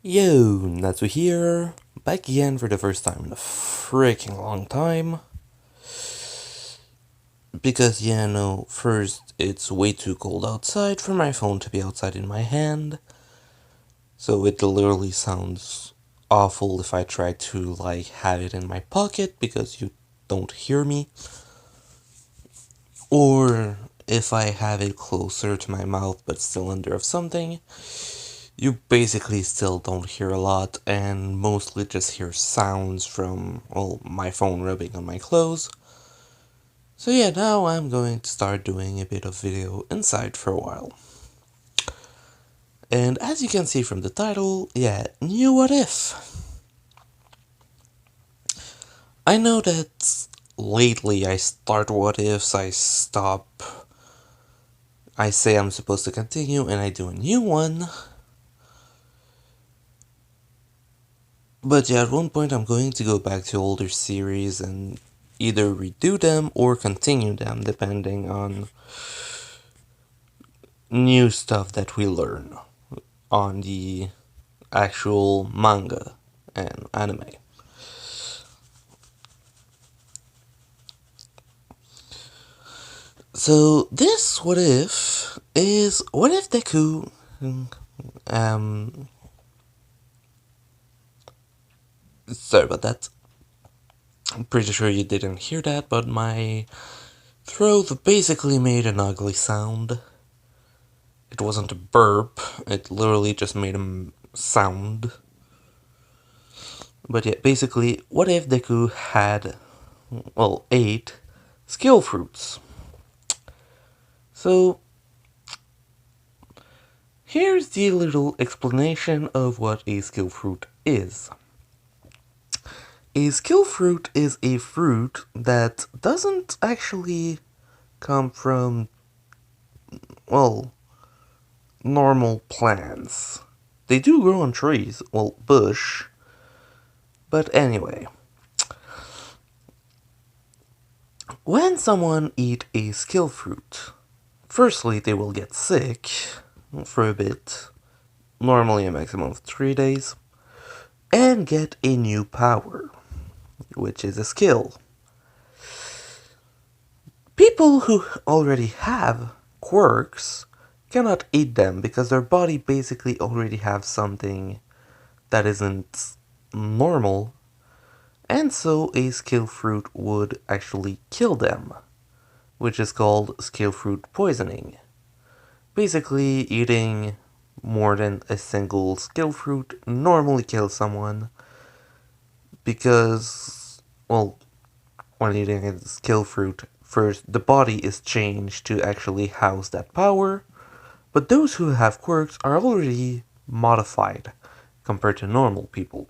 Yo, Natsu here, back again for the first time in a freaking long time. Because, no, first, it's way too cold outside for my phone to be outside in my hand. So it literally sounds awful if I try to, have it in my pocket because you don't hear me. Or if I have it closer to my mouth but still under of something. You basically still don't hear a lot and mostly just hear sounds from, my phone rubbing on my clothes. So yeah, now I'm going to start doing a bit of video inside for a while. And as you can see from the title, new what if. I know that lately I start what ifs, I stop, I say I'm supposed to continue and I do a new one. But yeah, at one point I'm going to go back to older series and either redo them or continue them depending on new stuff that we learn on the actual manga and anime. So this what if is what if Deku sorry about that. I'm pretty sure you didn't hear that, but my throat basically made an ugly sound. It wasn't a burp, it literally just made a sound. But yeah, basically, what if Deku had, ate skill fruits? So, here's the little explanation of what a skill fruit is. A skill fruit is a fruit that doesn't actually come from, normal plants. They do grow on trees, bush. But anyway, when someone eat a skill fruit, firstly they will get sick for a bit, normally a maximum of 3 days, and get a new power, which is a skill. People who already have quirks cannot eat them because their body basically already have something that isn't normal, and so a skill fruit would actually kill them, which is called skill fruit poisoning. Basically, eating more than a single skill fruit normally kills someone because, when eating a skill fruit, first the body is changed to actually house that power, but those who have quirks are already modified compared to normal people.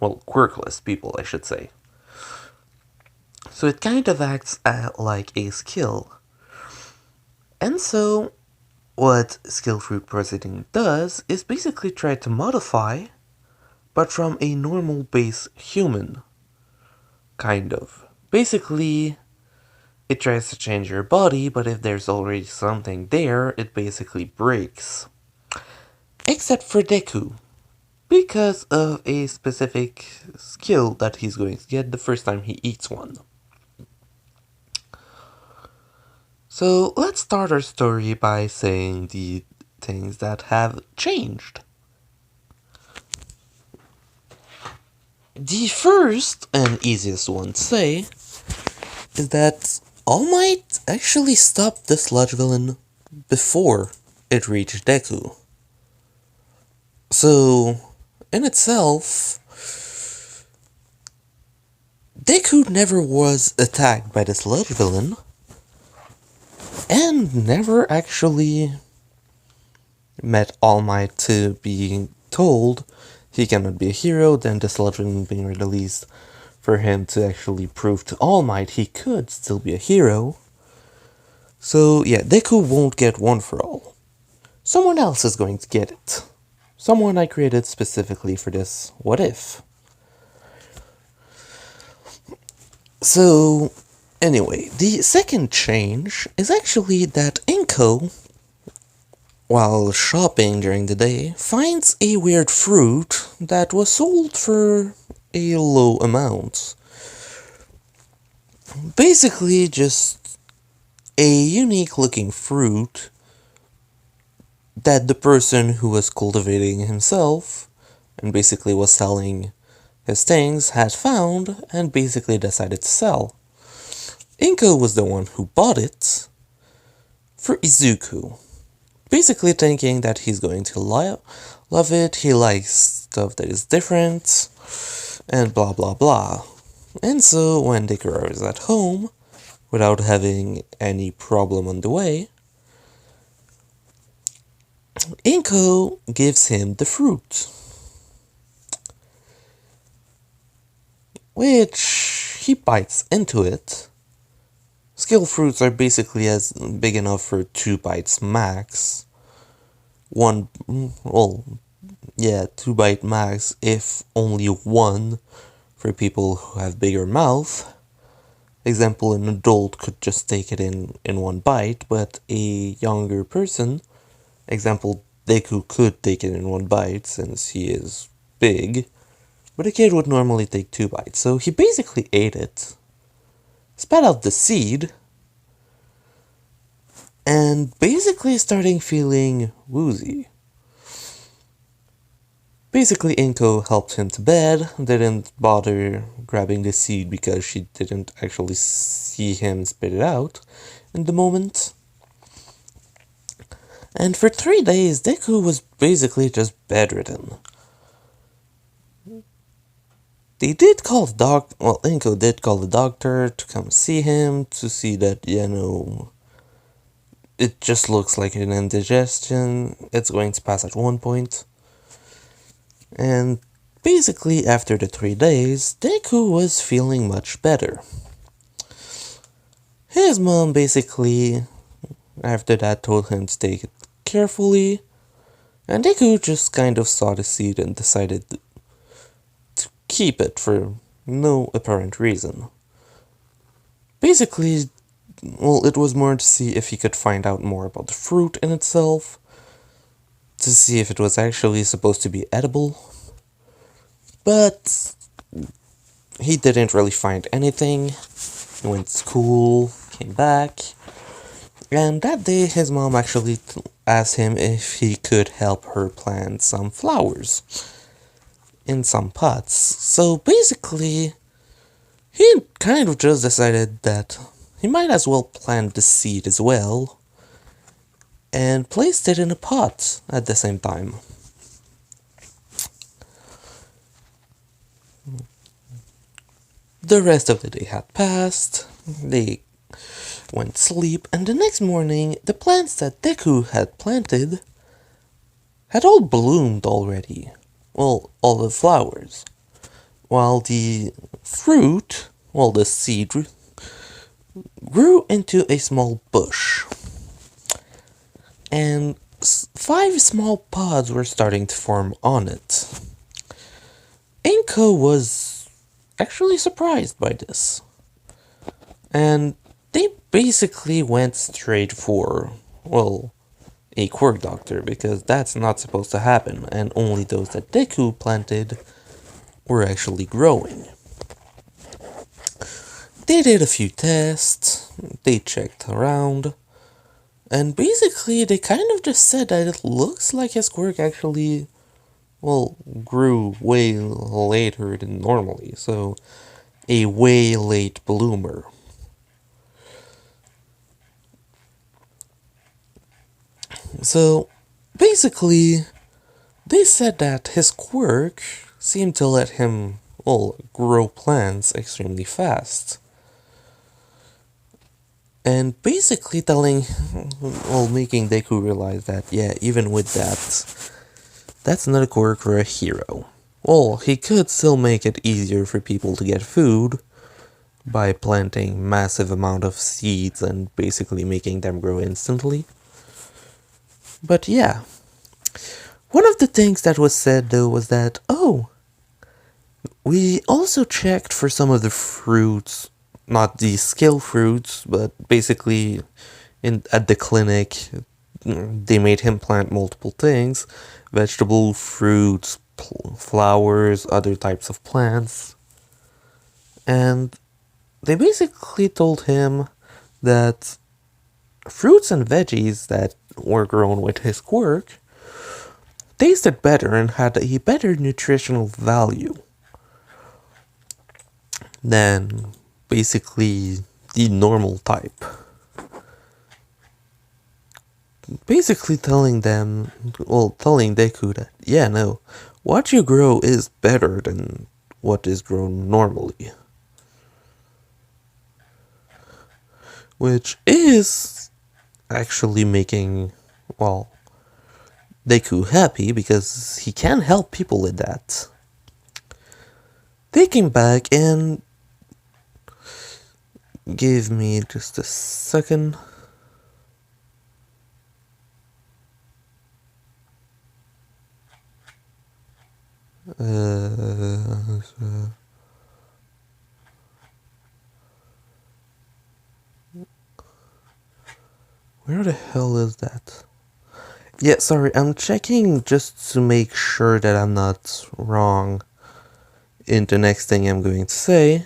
Quirkless people, I should say. So it kind of acts like a skill. And so, what skill fruit poisoning does is basically try to modify, but from a normal base human. Kind of. Basically, it tries to change your body, but if there's already something there, it basically breaks. Except for Deku, because of a specific skill that he's going to get the first time he eats one. So let's start our story by saying the things that have changed. The first and easiest one to say is that All Might actually stopped the sludge villain before it reached Deku. So, in itself, Deku never was attacked by the sludge villain, and never actually met All Might to be told he cannot be a hero, then the sludge villain being released for him to actually prove to All Might he could still be a hero. So yeah, Deku won't get one for all. Someone else is going to get it. Someone I created specifically for this what if. So anyway, the second change is actually that Inko, while shopping during the day, finds a weird fruit that was sold for a low amount. Basically, just a unique looking fruit that the person who was cultivating himself and basically was selling his things had found and basically decided to sell. Inko was the one who bought it for Izuku, basically thinking that he's going to love it, he likes stuff that is different, and blah blah blah. And so when Deku is at home, without having any problem on the way, Inko gives him the fruit, which he bites into it. Skill fruits are basically as big enough for 2 bites max. 2 bite max if only 1 for people who have bigger mouth. Example, an adult could just take it in 1 bite, but a younger person, example, Deku could take it in 1 bite since he is big, but a kid would normally take 2 bites. So he basically ate it, spat out the seed, and basically starting feeling woozy. Basically, Inko helped him to bed, didn't bother grabbing the seed because she didn't actually see him spit it out in the moment. And for 3 days, Deku was basically just bedridden. They did call the Inko did call the doctor to come see him, to see that, it just looks like an indigestion, it's going to pass at one point. And basically, after the 3 days, Deku was feeling much better. His mom basically, after that, told him to take it carefully, and Deku just kind of saw the seed and decided to keep it for no apparent reason. Basically, it was more to see if he could find out more about the fruit in itself, to see if it was actually supposed to be edible. But he didn't really find anything. He went to school, came back, and that day his mom actually asked him if he could help her plant some flowers in some pots. So basically, he kind of just decided that he might as well plant the seed as well, and placed it in a pot at the same time. The rest of the day had passed, they went to sleep, and the next morning, the plants that Deku had planted had all bloomed already. Well, all the flowers. While the fruit, the seed, grew into a small bush. And 5 small pods were starting to form on it. Inko was actually surprised by this. And they basically went straight for, a quirk doctor, because that's not supposed to happen, and only those that Deku planted were actually growing. They did a few tests, they checked around, and basically they kind of just said that it looks like his quirk actually, grew way later than normally, so a way late bloomer. So, basically, they said that his quirk seemed to let him, grow plants extremely fast. And basically making Deku realize that, even with that, that's not a quirk for a hero. He could still make it easier for people to get food by planting massive amount of seeds and basically making them grow instantly. But yeah, one of the things that was said though was that, we also checked for some of the fruits, not the skill fruits, but basically at the clinic, they made him plant multiple things: vegetable, fruits, flowers, other types of plants. And they basically told him that fruits and veggies that were grown with his quirk tasted better and had a better nutritional value than basically the normal type. Basically telling Deku that, yeah, no, what you grow is better than what is grown normally. Which is actually making, well, Deku happy because he can help people with that. They came back and gave me just a second. Where the hell is that? Yeah, sorry, I'm checking just to make sure that I'm not wrong in the next thing I'm going to say.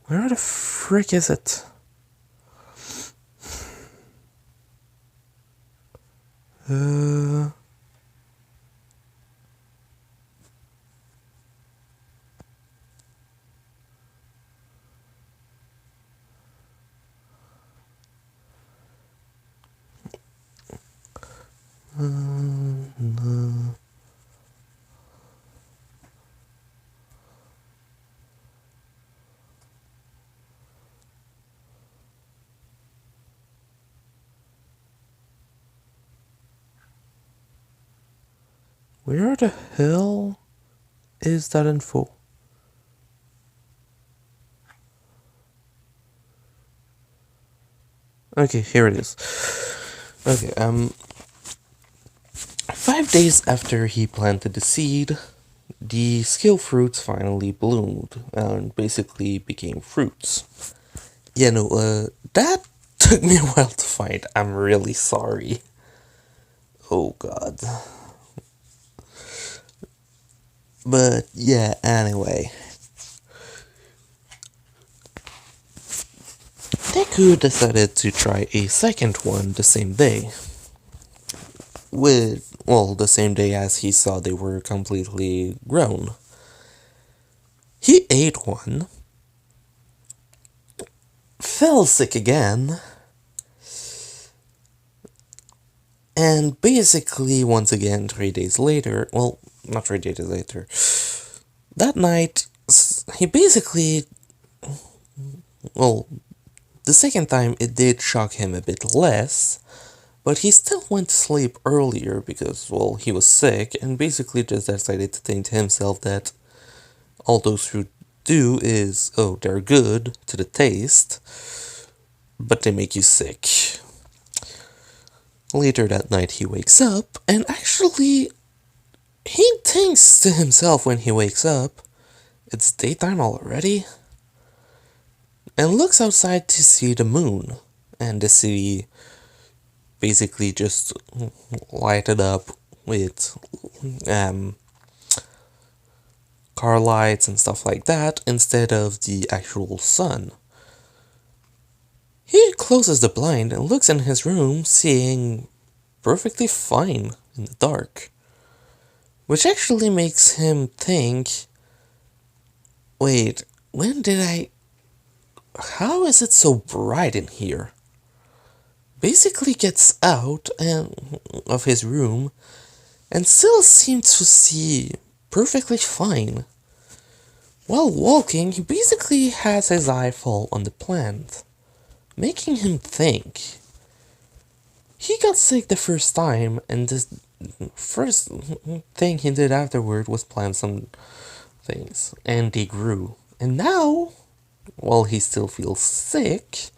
Where the frick is it? Where the hell is that info? Okay, here it is. Okay, 5 days after he planted the seed, the skill fruits finally bloomed and basically became fruits. Yeah, no, that took me a while to find. I'm really sorry. Oh god. But yeah, anyway. Deku decided to try a second one the same day. The same day as he saw they were completely grown. He ate one, fell sick again, and basically, once again, 3 days later, well, not 3 days later, that night, he basically, well, the second time it did shock him a bit less, but he still went to sleep earlier because, well, he was sick and basically just decided to think to himself that all those fruit do is, oh, they're good to the taste, but they make you sick. Later that night he wakes up, and actually, he thinks to himself when he wakes up, it's daytime already? And looks outside to see the moon, and the city basically just lighted up with car lights and stuff like that instead of the actual sun. He closes the blind and looks in his room, seeing perfectly fine in the dark. Which actually makes him think, wait, how is it so bright in here? Basically gets out of his room and still seems to see perfectly fine. While walking, he basically has his eye fall on the plant, making him think. He got sick the first time, and the first thing he did afterward was plant some things, and they grew. And now, while he still feels sick,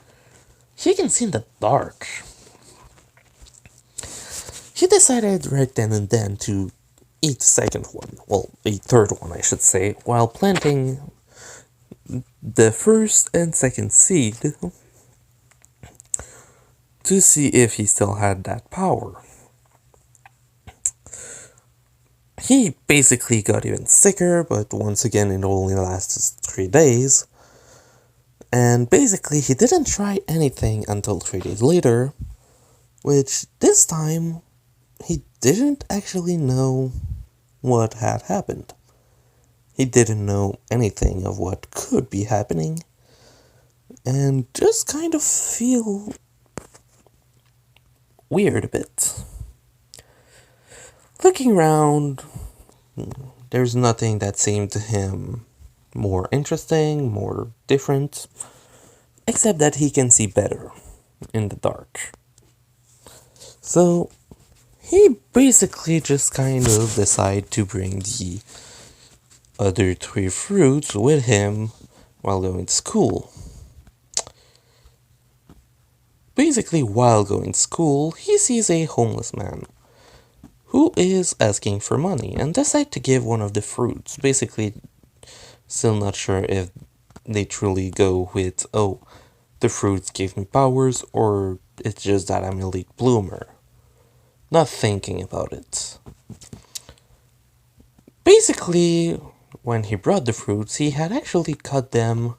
he can see in the dark. He decided right then and then to eat the second one, well, a third one I should say, while planting the first and second seed to see if he still had that power. He basically got even sicker, but once again it only lasted 3 days. And basically he didn't try anything until 3 days later, which this time he didn't actually know what had happened. He didn't know anything of what could be happening, and just kind of feel weird a bit. Looking around, there's nothing that seemed to him more interesting, more different, except that he can see better in the dark. So he basically just kind of decided to bring the other 3 fruits with him while going to school. Basically, while going to school, he sees a homeless man who is asking for money and decides to give one of the fruits. Basically, still not sure if they truly go with, oh, the fruits gave me powers, or it's just that I'm a late bloomer. Not thinking about it. Basically, when he brought the fruits, he had actually cut them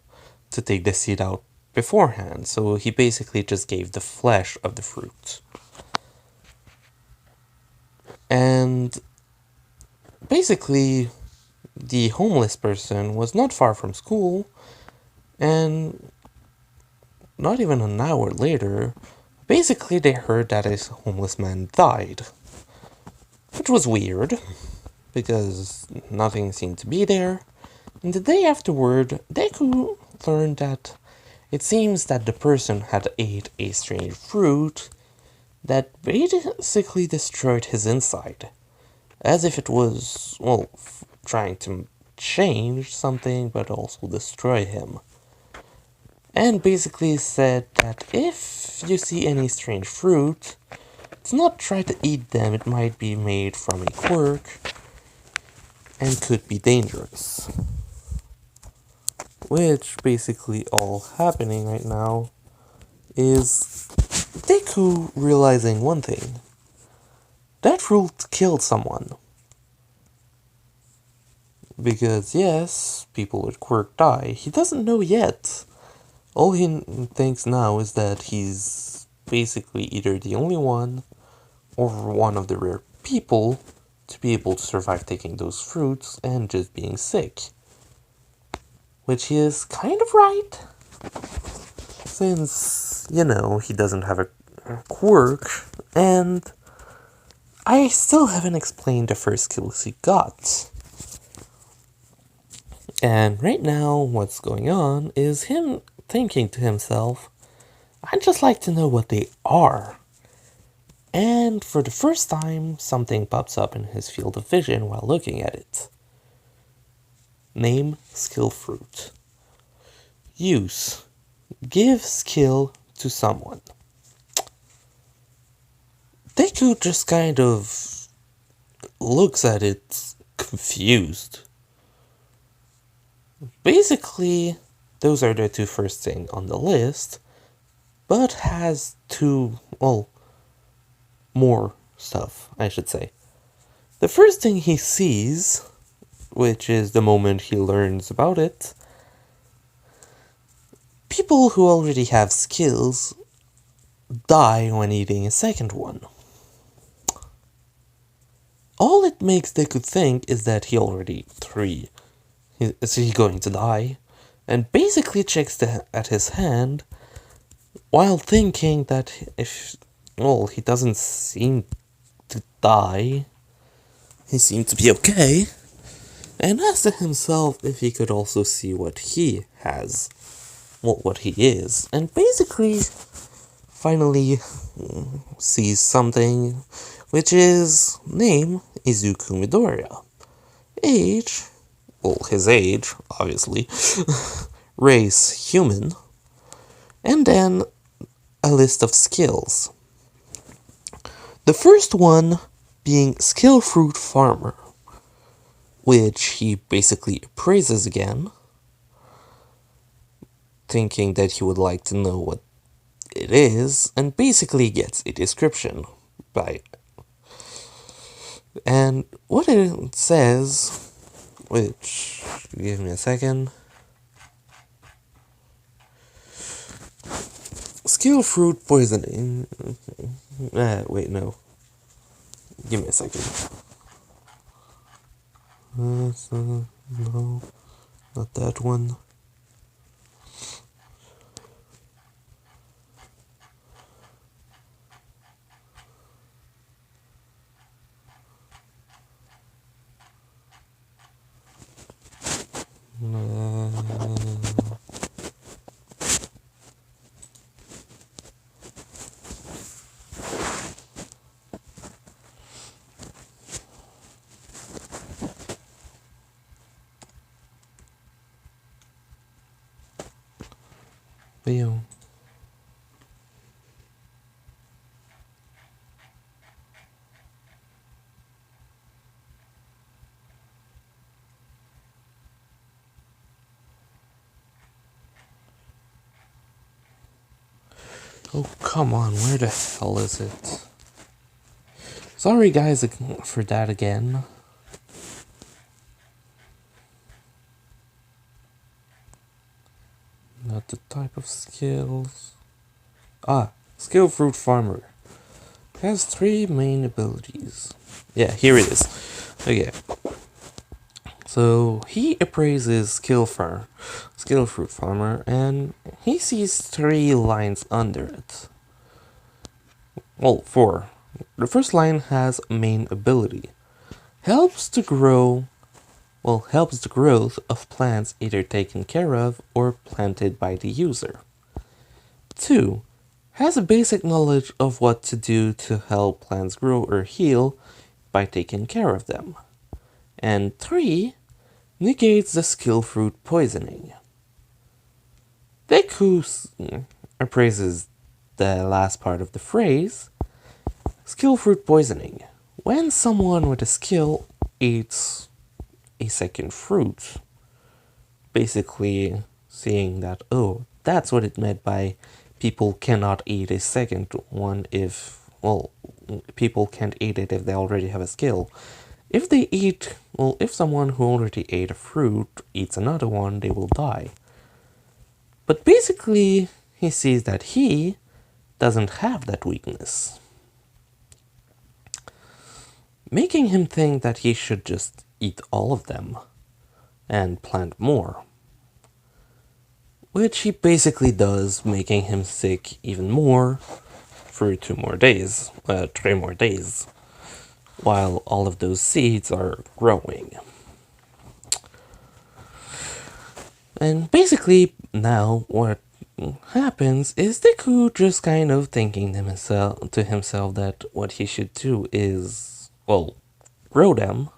to take the seed out beforehand, so he basically just gave the flesh of the fruit. And basically, the homeless person was not far from school, and not even an hour later, basically they heard that a homeless man died. Which was weird, because nothing seemed to be there. And the day afterward, Deku learned that it seems that the person had ate a strange fruit that basically destroyed his inside. As if it was, well, trying to change something, but also destroy him. And basically said that if you see any strange fruit, do not try to eat them, it might be made from a quirk and could be dangerous. Which basically all happening right now is Deku realizing one thing. That fruit killed someone. Because yes, people with quirk die. He doesn't know yet. All he thinks now is that he's basically either the only one or one of the rare people to be able to survive taking those fruits and just being sick. Which he is kind of right. Since, he doesn't have a quirk, and I still haven't explained the first skills he got. And right now, what's going on is him thinking to himself, I'd just like to know what they are. And for the first time, something pops up in his field of vision while looking at it. Name skill fruit. Use. Give skill to someone. Deku just kind of looks at it confused. Basically, those are the 2 first things on the list, but has 2, more stuff, I should say. The first thing he sees, which is the moment he learns about it, people who already have skills die when eating a second one. All it makes Deku think is that he already ate 3. Is he going to die? And basically checks at his hand while thinking that he doesn't seem to die. He seemed to be okay. And asked himself if he could also see what he has. What he is. And basically, finally sees something, which is name Izuku Midoriya. Age, his age, obviously. Race, human. And then a list of skills. The first one being skill fruit farmer. which he basically praises again, thinking that he would like to know what it is, and basically gets a description by it. And what it says, which, give me a second. Skill fruit poisoning. Wait, no. Give me a second. No, not that one. Video. Oh, come on, where the hell is it? Sorry guys for that again. Not the type of skills. Skill fruit farmer. Has 3 main abilities. Yeah, here it is. Okay. So he appraises skill fruit farmer, and he sees 3 lines under it. Well, 4. The first line has main ability. Helps the growth of plants either taken care of or planted by the user. 2. Has a basic knowledge of what to do to help plants grow or heal by taking care of them. And 3. Negates the skill fruit poisoning. Deku appraises the last part of the phrase. Skill fruit poisoning. When someone with a skill eats a second fruit, basically seeing that, oh, that's what it meant by people cannot eat a second one if, well, people can't eat it if they already have a skill. If they eat, well, if someone who already ate a fruit eats another one, they will die. But basically, he sees that he doesn't have that weakness, making him think that he should just eat all of them and plant more. Which he basically does, making him sick even more for 3 more days, while all of those seeds are growing. And basically, now what happens is Deku just kind of thinking to himself that what he should do is, well, grow them,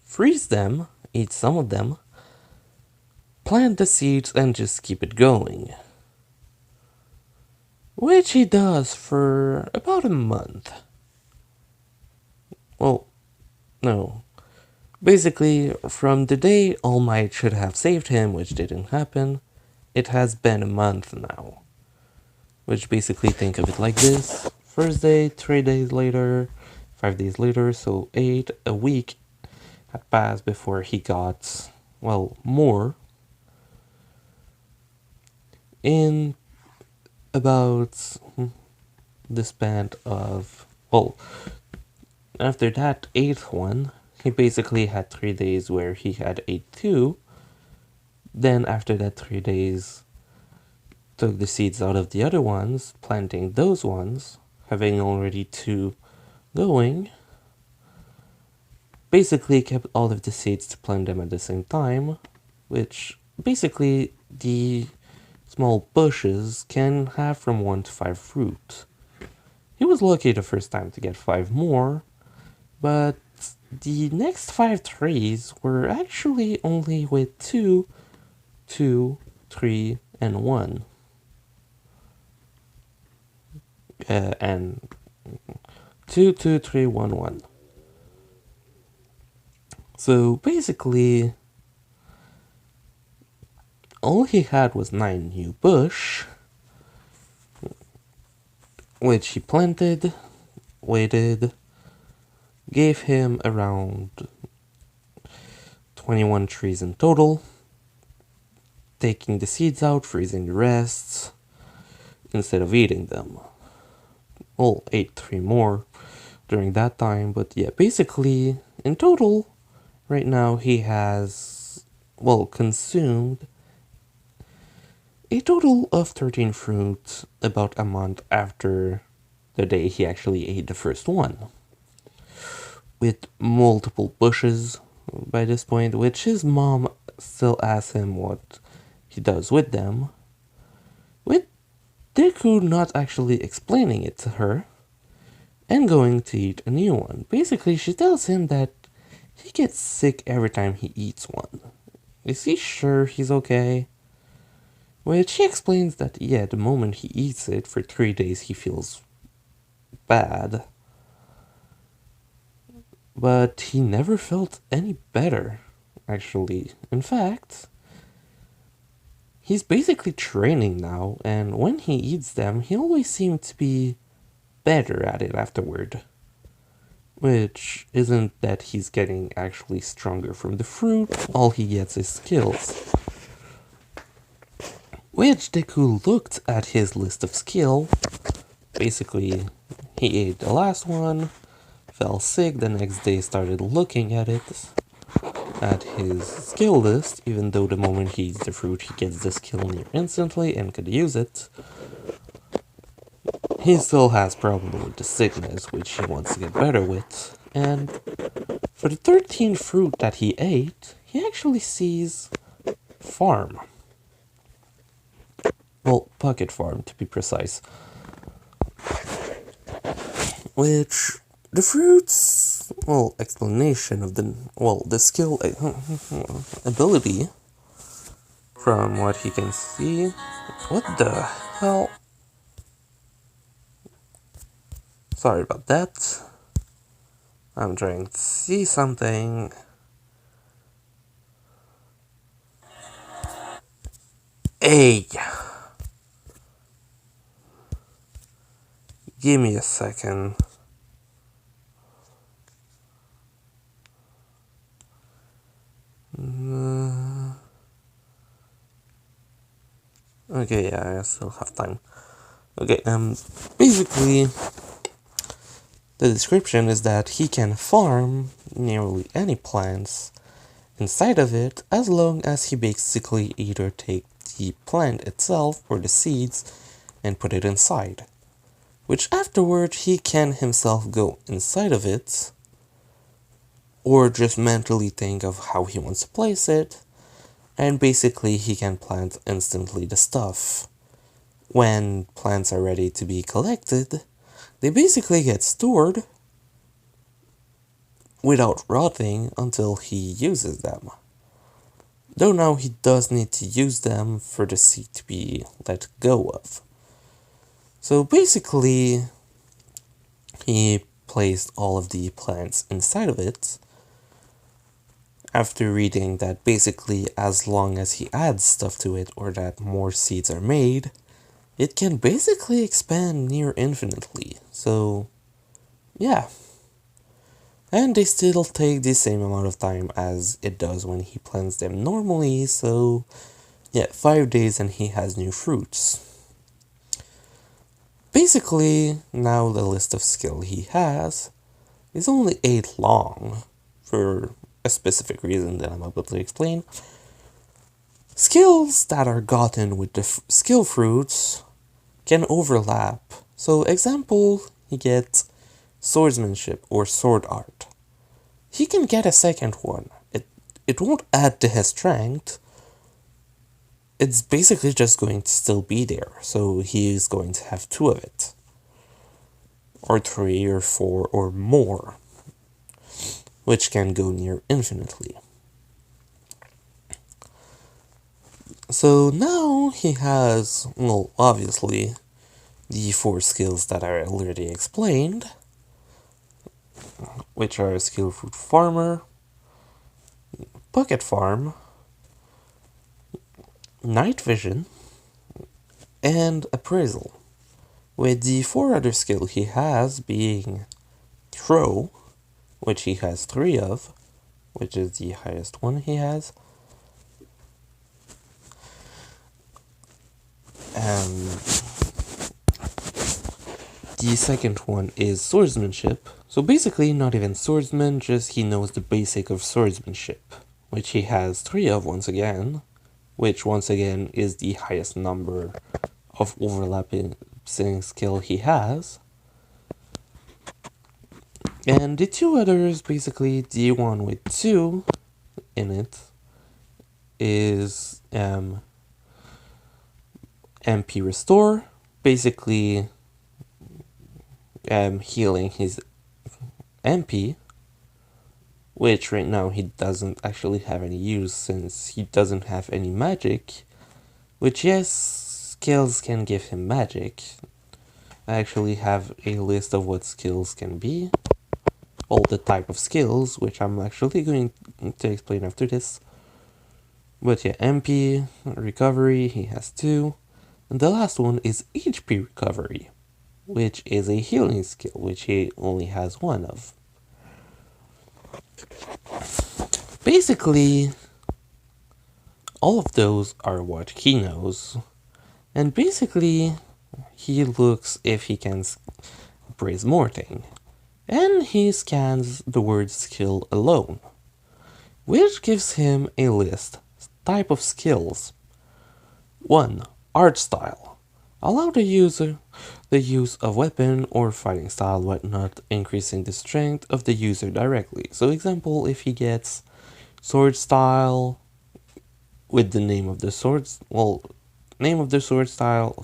freeze them, eat some of them, plant the seeds and just keep it going. Which he does for about a month. Well, no. Basically, from the day All Might should have saved him, which didn't happen, it has been a month now. Which basically, think of it like this. First day, 3 days later, 5 days later, so a week had passed before he got, well, more. In about the span of, well, after that 8th one, he basically had 3 days where he had ate 2. Then after that 3 days, took the seeds out of the other ones, planting those ones, having already 2 going. Basically kept all of the seeds to plant them at the same time, which basically the small bushes can have from 1 to 5 fruit. He was lucky the first time to get 5 more, but the next 5 trees were actually only with 2, 2, 3, and 1. And 2, 2, 3, 1, 1. So basically, all he had was 9 new bush, which he planted, waited, gave him around 21 trees in total, taking the seeds out, freezing the rest, instead of eating them. Well, ate 3 more during that time, but yeah, basically, in total, right now he has, well, consumed a total of 13 fruits about a month after the day he actually ate the first one. With multiple bushes by this point, which his mom still asks him what he does with them, with Deku not actually explaining it to her, and going to eat a new one. Basically, she tells him that he gets sick every time he eats one. Is he sure he's okay? Which he explains that, yeah, the moment he eats it, for 3 days he feels bad. But he never felt any better, actually. In fact, he's basically training now, and when he eats them, he always seems to be better at it afterward. Which isn't that he's getting actually stronger from the fruit, all he gets is skills. Which Deku looked at his list of skill. Basically, he ate the last one, fell sick, the next day started looking at it, at his skill list, even though the moment he eats the fruit he gets the skill near instantly and could use it. He still has problem with the sickness, which he wants to get better with, and for the 13th fruit that he ate, he actually sees farm. Well, pocket farm to be precise. Which, the fruits, well, explanation of the skill ability, from what he can see. What the hell? Sorry about that. I'm trying to see something. Hey! Give me a second. Okay, yeah, I still have time. Okay, basically, the description is that he can farm nearly any plants inside of it as long as he basically either take the plant itself or the seeds and put it inside. Which afterward he can himself go inside of it or just mentally think of how he wants to place it, and basically he can plant instantly the stuff. When plants are ready to be collected, they basically get stored without rotting until he uses them. Though now he does need to use them for the seed to be let go of. So basically, he placed all of the plants inside of it, after reading that basically as long as he adds stuff to it or that more seeds are made, it can basically expand near infinitely. So, yeah. And they still take the same amount of time as it does when he plants them normally, so yeah, 5 days and he has new fruits. Basically, now the list of skill he has is only 8 long, for a specific reason that I'm about to explain. Skills that are gotten with the skill fruits can overlap. So example, he gets swordsmanship or sword art. He can get a second one. It won't add to his strength. It's basically just going to still be there, so he is going to have 2 of it. Or 3 or 4 or more, which can go near infinitely. So now he has, well, obviously, the 4 skills that I already explained, which are Skillful Farmer, Bucket Farm, Night Vision, and Appraisal, with the 4 other skills he has being Throw, which he has 3 of, which is the highest one he has, and the second one is Swordsmanship. So basically not even swordsman, just he knows the basic of swordsmanship, which he has 3 of once again, which once again is the highest number of overlapping skill he has. And the 2 others, basically the one with 2 in it is MP Restore, basically healing his MP, which right now he doesn't actually have any use since he doesn't have any magic, which yes, skills can give him magic. I actually have a list of what skills can be, all the type of skills, which I'm actually going to explain after this. But yeah, MP, recovery, he has 2, and the last one is HP recovery, which is a healing skill, which he only has 1 of. Basically, all of those are what he knows, and basically, he looks if he can praise Morting, and he scans the word skill alone, which gives him a list type of skills. 1. Art style. Allow the user the use of weapon or fighting style but not increasing the strength of the user directly. So example, if he gets sword style with the name of the swords, name of the sword style,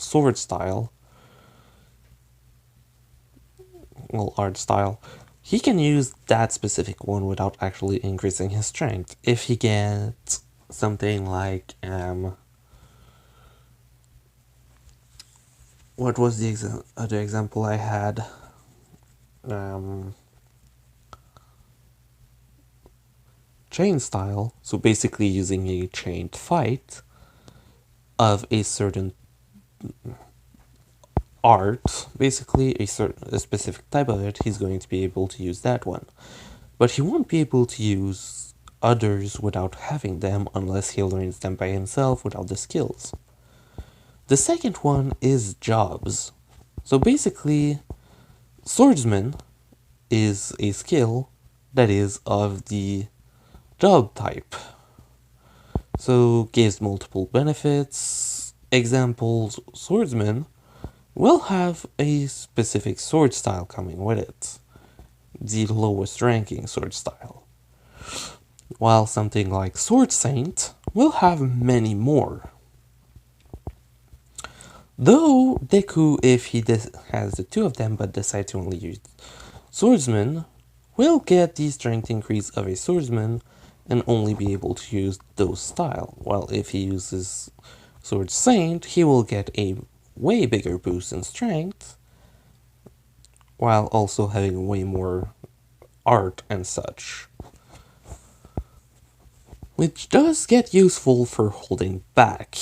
art style, he can use that specific one without actually increasing his strength. If he gets something like, what was the other example I had? Chain style, so basically using a chained fight of a certain art, basically a specific type of it, he's going to be able to use that one. But he won't be able to use others without having them unless he learns them by himself without the skills. The second one is jobs. So basically, swordsman is a skill that is of the job type. So gives multiple benefits. Examples, swordsman will have a specific sword style coming with it, the lowest ranking sword style, while something like Sword Saint will have many more. Though Deku, if he has the 2 of them but decides to only use Swordsman, will get the strength increase of a Swordsman and only be able to use those style, while if he uses Sword Saint, he will get a way bigger boost in strength, while also having way more art and such, which does get useful for holding back,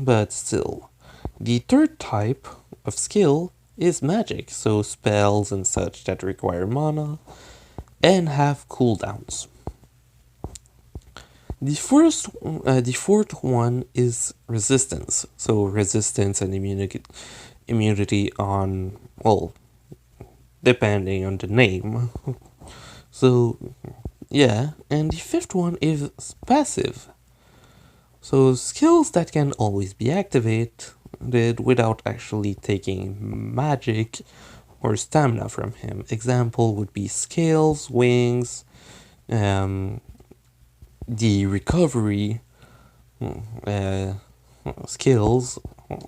but still. The third type of skill is magic, so spells and such that require mana and have cooldowns. The fourth one is resistance, so resistance and immunity on, depending on the name. So yeah, and the fifth one is passive. So skills that can always be activated without actually taking magic or stamina from him. Example would be scales, wings, the recovery skills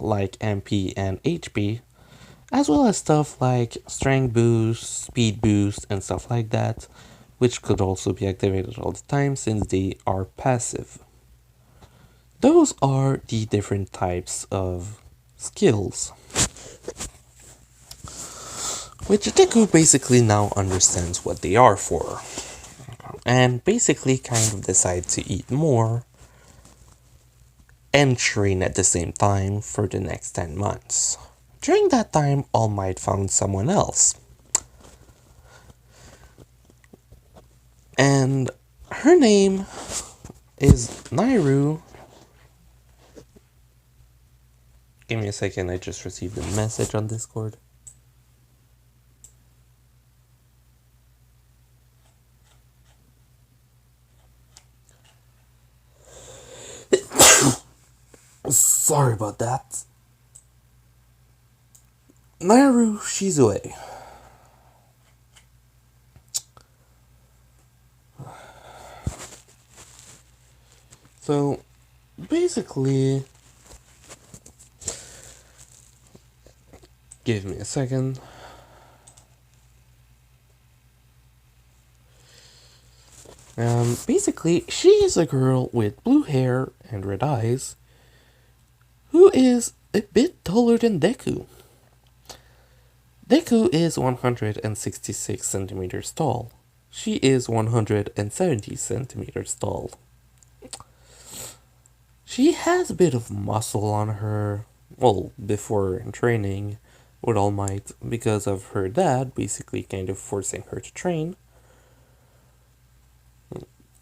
like MP and HP, as well as stuff like strength boost, speed boost, and stuff like that, which could also be activated all the time since they are passive. Those are the different types of skills, which Deku basically now understands what they are for. and basically kind of decide to eat more and train at the same time for the next 10 months. During that time, All Might found someone else. And her name is Nairu. Give me a second, I just received a message on Discord. Sorry about that. Nairu Shizue. So, basically, give me a second. Basically, she is a girl with blue hair and red eyes who is a bit taller than Deku. Deku is 166 centimeters tall. She is 170 centimeters tall. She has a bit of muscle on her, well, before training with All Might, because of her dad basically kind of forcing her to train.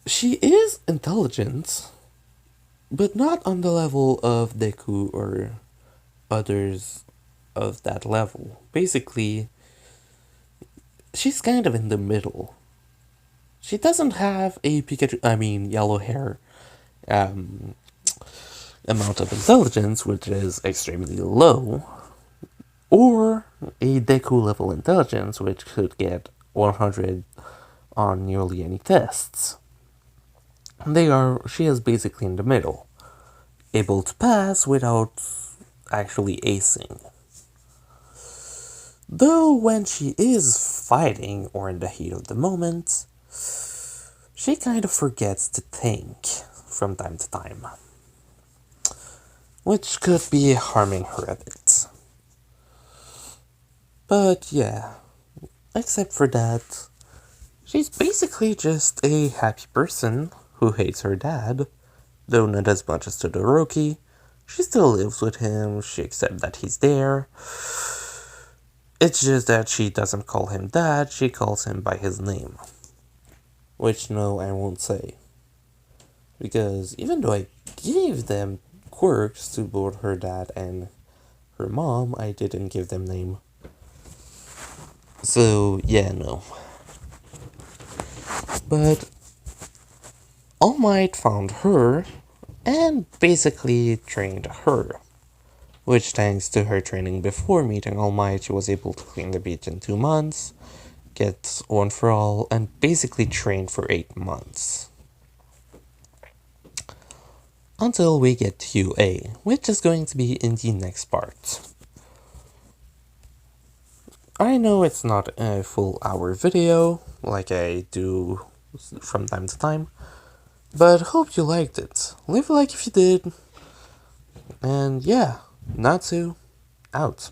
She is intelligent, but not on the level of Deku or others of that level. Basically, she's kind of in the middle. She doesn't have a yellow hair amount of intelligence, which is extremely low, or a Deku level intelligence, which could get 100 on nearly any tests. She is basically in the middle, able to pass without actually acing. Though when she is fighting or in the heat of the moment, she kind of forgets to think from time to time, which could be harming her a bit. But yeah, except for that, she's basically just a happy person who hates her dad, though not as much as Todoroki. She still lives with him, she accepts that he's there. It's just that she doesn't call him dad, she calls him by his name. Which, no, I won't say. Because even though I gave them quirks to both her dad and her mom, I didn't give them name. So, yeah, no. But All Might found her and basically trained her. Which, thanks to her training before meeting All Might, she was able to clean the beach in 2 months, get One for All, and basically train for 8 months. Until we get to UA, which is going to be in the next part. I know it's not a full hour video, like I do from time to time, but hope you liked it. Leave a like if you did, and yeah, Natsu, out.